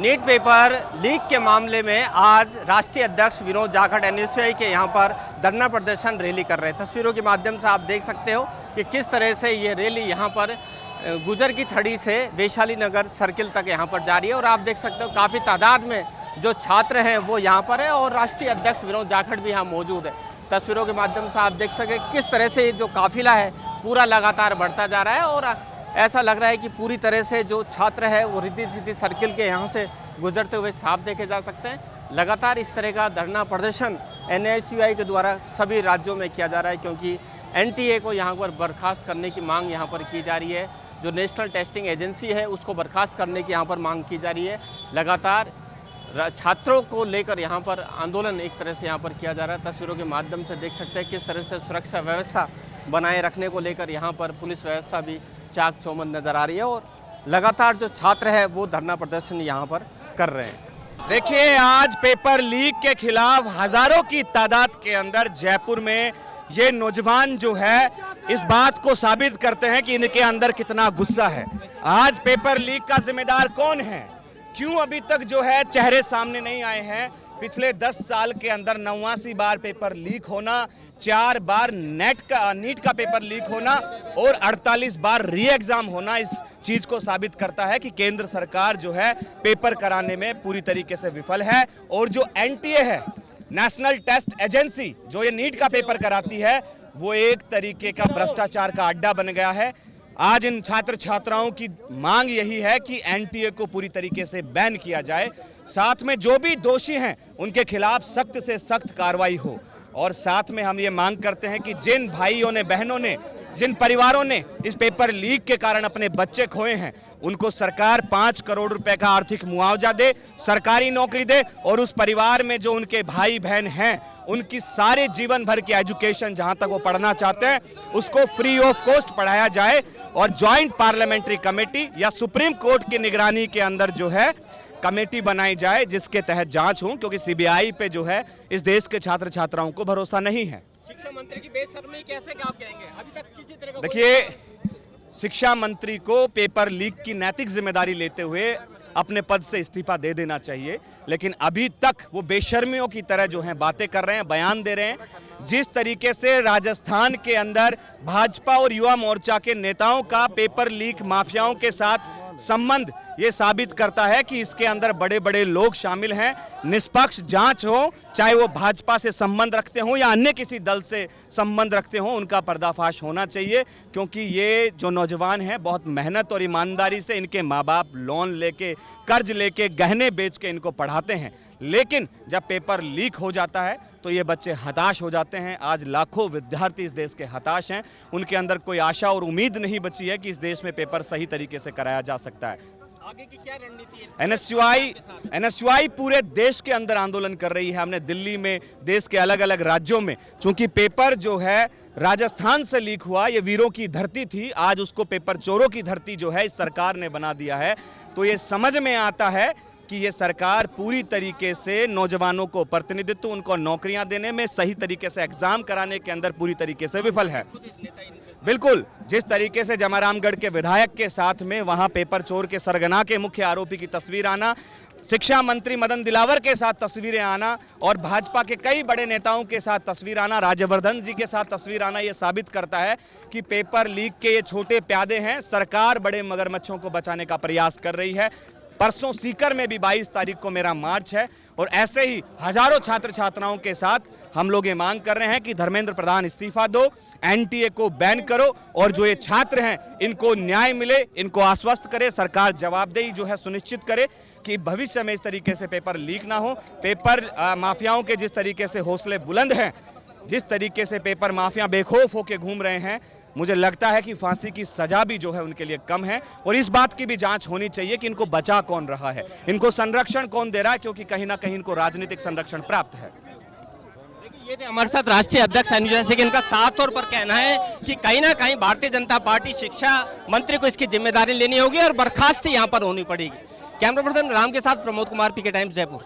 NEET paper leak के मामले में आज राष्ट्रीय अध्यक्ष विनोद जाखड़ एनएसयूआई के यहाँ पर धरना प्रदर्शन रैली कर रहे हैं। तस्वीरों के माध्यम से आप देख सकते हो कि किस तरह से ये रैली यहाँ पर गुजर की थड़ी से वैशाली नगर सर्किल तक यहाँ पर जारी है और आप देख सकते हो काफ़ी तादाद में जो छात्र हैं वो यहाँ पर है और राष्ट्रीय अध्यक्ष विनोद जाखड़ भी यहाँ मौजूद है। तस्वीरों के माध्यम से आप देख सकें किस तरह से जो काफिला है पूरा लगातार बढ़ता जा रहा है और ऐसा लग रहा है कि पूरी तरह से जो छात्र है वो रिद्धि सिद्धि सर्किल के यहाँ से गुजरते हुए साफ देखे जा सकते हैं। लगातार इस तरह का धरना प्रदर्शन एनएसयूआई के द्वारा सभी राज्यों में किया जा रहा है क्योंकि एनटीए को यहाँ पर बर्खास्त करने की मांग यहाँ पर की जा रही है। जो नेशनल टेस्टिंग एजेंसी है उसको बर्खास्त करने की यहाँ पर मांग की जा रही है। लगातार छात्रों को लेकर यहाँ पर आंदोलन एक तरह से यहाँ पर किया जा रहा है। तस्वीरों के माध्यम से देख सकते हैं किस तरह से सुरक्षा व्यवस्था बनाए रखने को लेकर यहाँ पर पुलिस व्यवस्था भी चाक चौबंद नजर आ रही है और लगातार जो छात्र है वो धरना प्रदर्शन यहाँ पर कर रहे हैं। देखिए, आज पेपर लीक के खिलाफ हजारों की तादाद के अंदर जयपुर में ये नौजवान जो है इस बात को साबित करते हैं कि इनके अंदर कितना गुस्सा है। आज पेपर लीक का जिम्मेदार कौन है, क्यों अभी तक जो है चेहरे सामने नहीं आए हैं। पिछले 10 साल के अंदर 89 बार पेपर लीक होना, 4 बार नीट का पेपर लीक होना और 48 बार री एग्जाम होना इस चीज को साबित करता है कि केंद्र सरकार जो है पेपर कराने में पूरी तरीके से विफल है। और जो एनटीए है, नेशनल टेस्ट एजेंसी, जो ये नीट का पेपर कराती है, वो एक तरीके का भ्रष्टाचार का अड्डा बन गया है। आज इन छात्र छात्राओं की मांग यही है कि एनटीए को पूरी तरीके से बैन किया जाए, साथ में जो भी दोषी हैं उनके खिलाफ सख्त से सख्त कार्रवाई हो। और साथ में हम ये मांग करते हैं कि जिन भाइयों ने, बहनों ने, जिन परिवारों ने इस पेपर लीक के कारण अपने बच्चे खोए हैं, उनको सरकार 5 करोड़ रुपए का आर्थिक मुआवजा दे, सरकारी नौकरी दे और उस परिवार में जो उनके भाई बहन हैं उनकी सारे जीवन भर की एजुकेशन जहां तक वो पढ़ना चाहते हैं उसको फ्री ऑफ कॉस्ट पढ़ाया जाए। और ज्वाइंट पार्लियामेंट्री कमेटी या सुप्रीम कोर्ट की निगरानी के अंदर जो है कमेटी बनाई जाए जिसके तहत जांच हो, क्योंकि सीबीआई पे जो है इस देश के छात्र छात्राओं को भरोसा नहीं है। शिक्षा मंत्री की बेशर्मी कैसे क्या आप कहेंगे? अभी तक किसी तरह का देखिए, शिक्षा मंत्री को पेपर लीक की नैतिक जिम्मेदारी लेते हुए अपने पद से इस्तीफा दे देना चाहिए, लेकिन अभी तक वो बेशर्मियों की तरह जो है बातें कर रहे हैं, बयान दे रहे हैं। जिस तरीके से राजस्थान के अंदर भाजपा और युवा मोर्चा के नेताओं का पेपर लीक माफियाओं के साथ संबंध ये साबित करता है कि इसके अंदर बड़े बड़े लोग शामिल हैं। निष्पक्ष जांच हो, चाहे वो भाजपा से संबंध रखते हो या अन्य किसी दल से संबंध रखते हो, उनका पर्दाफाश होना चाहिए। क्योंकि ये जो नौजवान हैं बहुत मेहनत और ईमानदारी से इनके माँ बाप लोन लेके, कर्ज लेके, गहने बेच के इनको पढ़ाते हैं, लेकिन जब पेपर लीक हो जाता है तो ये बच्चे हताश हो जाते हैं। आज लाखों विद्यार्थी इस देश के हताश हैं, उनके अंदर कोई आशा और उम्मीद नहीं बची है कि इस देश में पेपर सही तरीके से कराया जा सकता है। आगे की क्या रणनीति है? एनएसयूआई पूरे देश के अंदर आंदोलन कर रही है। हमने दिल्ली में, देश के अलग अलग राज्यों में, चूंकि पेपर जो है राजस्थान से लीक हुआ, ये वीरों की धरती थी, आज उसको पेपर चोरों की धरती जो है इस सरकार ने बना दिया है। तो ये समझ में आता है कि ये सरकार पूरी तरीके से नौजवानों को प्रतिनिधित्व, उनको नौकरियां देने में, सही तरीके से एग्जाम कराने के अंदर पूरी तरीके से विफल है। बिल्कुल, जिस तरीके से जमारामगढ़ के विधायक के साथ में वहां पेपर चोर के सरगना के मुख्य आरोपी की तस्वीर आना, शिक्षा मंत्री मदन दिलावर के साथ तस्वीरें आना और भाजपा के कई बड़े नेताओं के साथ तस्वीर आना, राज्यवर्धन जी के साथ तस्वीर आना, यह साबित करता है कि पेपर लीक के ये छोटे प्यादे हैं। सरकार बड़े मगरमच्छों को बचाने का प्रयास कर रही है। परसों सीकर में भी 22 तारीख को मेरा मार्च है और ऐसे ही हजारों छात्र छात्राओं के साथ हम लोग ये मांग कर रहे हैं कि धर्मेंद्र प्रधान इस्तीफा दो, एनटीए को बैन करो और जो ये छात्र हैं इनको न्याय मिले, इनको आश्वस्त करे, सरकार जवाबदेही जो है सुनिश्चित करे कि भविष्य में इस तरीके से पेपर लीक ना हो। पेपर माफियाओं के जिस तरीके से हौसले बुलंद हैं, जिस तरीके से पेपर माफिया बेखौफ होकर घूम रहे हैं, मुझे लगता है कि फांसी की सजा भी जो है उनके लिए कम है। और इस बात की भी जांच होनी चाहिए कि इनको बचा कौन रहा है, इनको संरक्षण कौन दे रहा है, क्योंकि कहीं ना कहीं इनको राजनीतिक संरक्षण प्राप्त है। ये थे हमारे साथ राष्ट्रीय अध्यक्ष एनएसयूआई से, इनका साफ तौर पर कहना है कि कहीं ना कहीं भारतीय जनता पार्टी शिक्षा मंत्री को इसकी जिम्मेदारी लेनी होगी और बर्खास्ती यहाँ पर होनी पड़ेगी। कैमरा पर्सन राम के साथ प्रमोद कुमार, पीके टाइम्स, जयपुर।